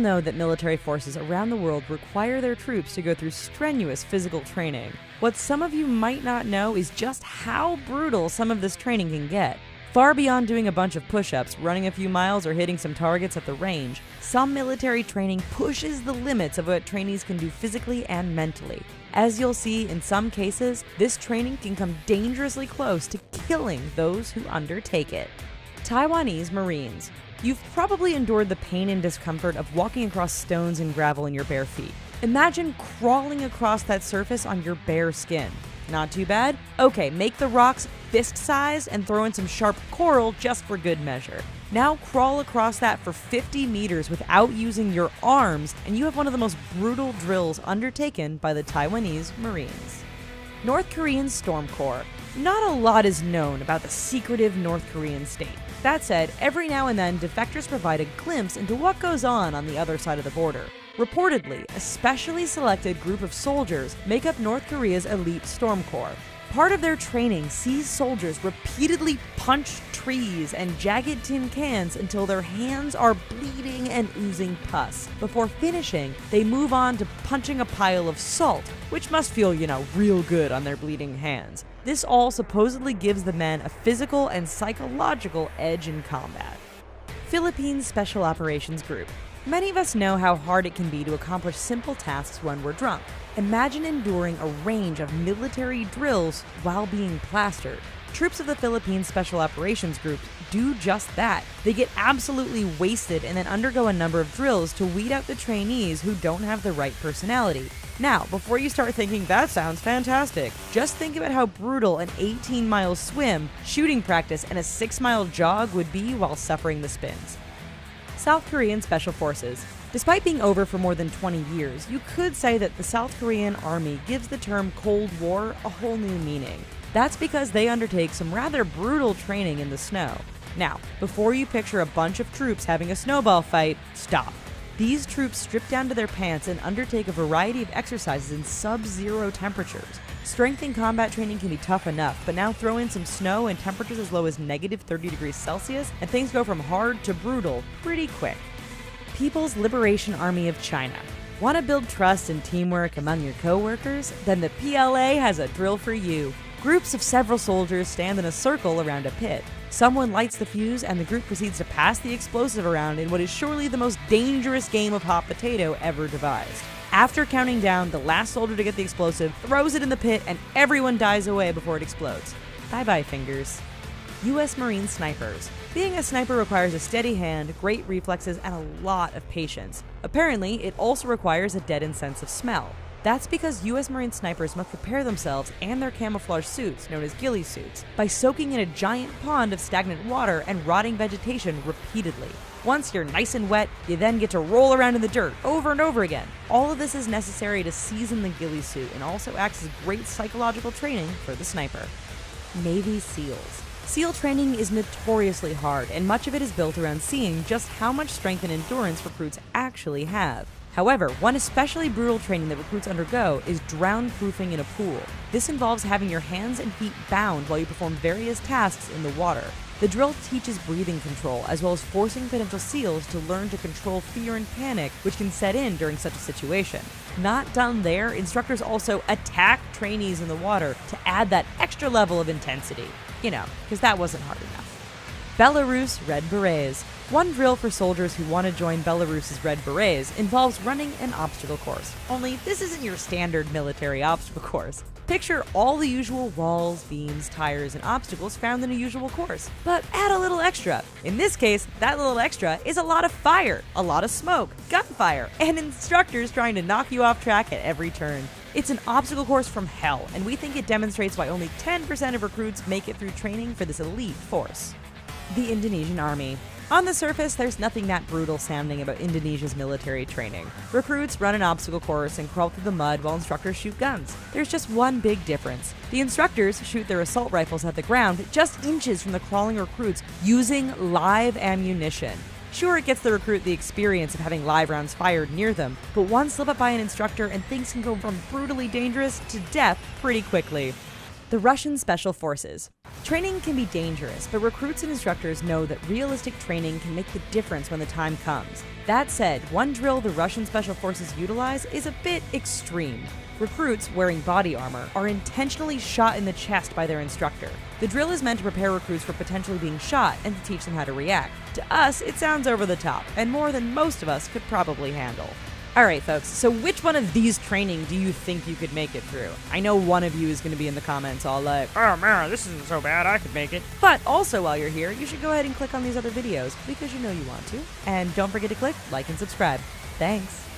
know that military forces around the world require their troops to go through strenuous physical training. What some of you might not know is just how brutal some of this training can get. Far beyond doing a bunch of push-ups, running a few miles, or hitting some targets at the range, some military training pushes the limits of what trainees can do physically and mentally. As you'll see, in some cases, this training can come dangerously close to killing those who undertake it. Taiwanese Marines. You've probably endured the pain and discomfort of walking across stones and gravel in your bare feet. Imagine crawling across that surface on your bare skin. Not too bad? Okay, make the rocks fist-sized and throw in some sharp coral just for good measure. Now crawl across that for 50 meters without using your arms, and you have one of the most brutal drills undertaken by the Taiwanese Marines. North Korean Storm Corps. Not a lot is known about the secretive North Korean state. That said, every now and then, defectors provide a glimpse into what goes on the other side of the border. Reportedly, a specially selected group of soldiers make up North Korea's elite Storm Corps. Part of their training sees soldiers repeatedly punch trees and jagged tin cans until their hands are bleeding and oozing pus. Before finishing, they move on to punching a pile of salt, which must feel, real good on their bleeding hands. This all supposedly gives the men a physical and psychological edge in combat. Philippines Special Operations Group. Many of us know how hard it can be to accomplish simple tasks when we're drunk. Imagine enduring a range of military drills while being plastered. Troops of the Philippines Special Operations Group do just that. They get absolutely wasted and then undergo a number of drills to weed out the trainees who don't have the right personality. Now, before you start thinking that sounds fantastic, just think about how brutal an 18-mile swim, shooting practice, and a 6-mile jog would be while suffering the spins. South Korean Special Forces. Despite being over for more than 20 years, you could say that the South Korean Army gives the term Cold War a whole new meaning. That's because they undertake some rather brutal training in the snow. Now, before you picture a bunch of troops having a snowball fight, stop. These troops strip down to their pants and undertake a variety of exercises in sub-zero temperatures. Strength and combat training can be tough enough, but now throw in some snow and temperatures as low as negative 30 degrees Celsius, and things go from hard to brutal pretty quick. People's Liberation Army of China. Want to build trust and teamwork among your co-workers? Then the PLA has a drill for you. Groups of several soldiers stand in a circle around a pit. Someone lights the fuse and the group proceeds to pass the explosive around in what is surely the most dangerous game of hot potato ever devised. After counting down, the last soldier to get the explosive throws it in the pit and everyone dies away before it explodes. Bye-bye, fingers. U.S. Marine Snipers. Being a sniper requires a steady hand, great reflexes, and a lot of patience. Apparently, it also requires a deadened sense of smell. That's because U.S. Marine snipers must prepare themselves and their camouflage suits, known as ghillie suits, by soaking in a giant pond of stagnant water and rotting vegetation repeatedly. Once you're nice and wet, you then get to roll around in the dirt over and over again. All of this is necessary to season the ghillie suit and also acts as great psychological training for the sniper. Navy SEALs. SEAL training is notoriously hard, and much of it is built around seeing just how much strength and endurance recruits actually have. However, one especially brutal training that recruits undergo is drown-proofing in a pool. This involves having your hands and feet bound while you perform various tasks in the water. The drill teaches breathing control, as well as forcing potential SEALs to learn to control fear and panic, which can set in during such a situation. Not done there, instructors also attack trainees in the water to add that extra level of intensity. Because that wasn't hard enough. Belarus Red Berets. One drill for soldiers who want to join Belarus's Red Berets involves running an obstacle course. Only this isn't your standard military obstacle course. Picture all the usual walls, beams, tires, and obstacles found in a usual course, but add a little extra. In this case, that little extra is a lot of fire, a lot of smoke, gunfire, and instructors trying to knock you off track at every turn. It's an obstacle course from hell, and we think it demonstrates why only 10% of recruits make it through training for this elite force. The Indonesian Army. On the surface, there's nothing that brutal sounding about Indonesia's military training. Recruits run an obstacle course and crawl through the mud while instructors shoot guns. There's just one big difference. The instructors shoot their assault rifles at the ground just inches from the crawling recruits using live ammunition. Sure, it gets the recruit the experience of having live rounds fired near them, but one slip up by an instructor and things can go from brutally dangerous to death pretty quickly. The Russian Special Forces. Training can be dangerous, but recruits and instructors know that realistic training can make the difference when the time comes. That said, one drill the Russian Special Forces utilize is a bit extreme. Recruits, wearing body armor, are intentionally shot in the chest by their instructor. The drill is meant to prepare recruits for potentially being shot and to teach them how to react. To us, it sounds over the top, and more than most of us could probably handle. Alright folks, so which one of these training do you think you could make it through? I know one of you is going to be in the comments all like, "Oh man, this isn't so bad, I could make it." But also while you're here, you should go ahead and click on these other videos because you know you want to. And don't forget to click like and subscribe. Thanks!